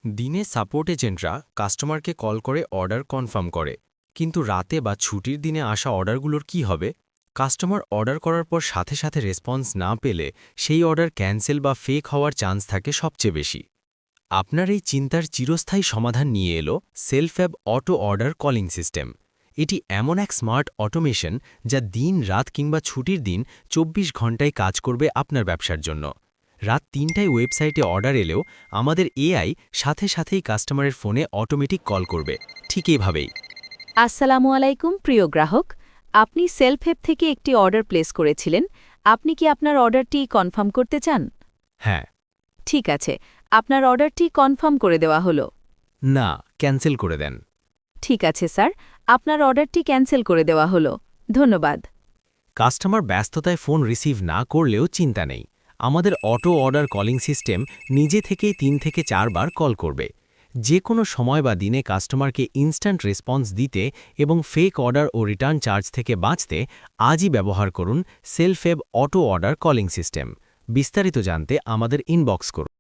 দিনে সাপোর্ট এজেন্টরা কাস্টমারকে কল করে অর্ডার কনফার্ম করে, কিন্তু রাতে বা ছুটির দিনে আসা অর্ডারগুলোর কি হবে? কাস্টমার অর্ডার করার পর সাথে সাথে রেসপন্স না পেলে সেই অর্ডার ক্যান্সেল বা ফেক হওয়ার চান্স থাকে সবচেয়ে বেশি। আপনার এই চিন্তার চিরস্থায়ী সমাধান নিয়ে এলো self app auto order calling system. এটি এমন এক স্মার্ট অটোমেশন যা দিন রাত কিংবা ছুটির দিন ২৪ ঘন্টায় কাজ করবে আপনার ব্যবসার জন্য। রাত ৩টায় ওয়েবসাইটে অর্ডার এলেও আমাদের এআই সাথে সাথেই কাস্টমারের ফোনে অটোমেটিক কল করবে, ঠিক এভাবেই। আসসালামু আলাইকুম প্রিয় গ্রাহক, আপনি সেলফ হেল্প থেকে একটি অর্ডার প্লেস করেছিলেন। আপনি কি আপনার অর্ডারটি কনফার্ম করতে চান? হ্যাঁ। ঠিক আছে, আপনার অর্ডারটি কনফার্ম করে দেওয়া হলো। না, ক্যান্সেল করে দেন। ঠিক আছে স্যার, আপনার অর্ডারটি ক্যান্সেল করে দেওয়া হলো। ধন্যবাদ। কাস্টমার ব্যস্ততায় ফোন রিসিভ না করলেও চিন্তা নেই, আমাদের অটো অর্ডার কলিং সিস্টেম নিজে থেকেই ৩ থেকে ৪ বার কল করবে। যে কোনো সময় বা দিনে কাস্টমারকে ইনস্ট্যান্ট রেসপন্স দিতে এবং ফেক অর্ডার ও রিটার্ন চার্জ থেকে বাঁচতে আজই ব্যবহার করুন self app auto order calling system. বিস্তারিত জানতে আমাদের ইনবক্স করুন।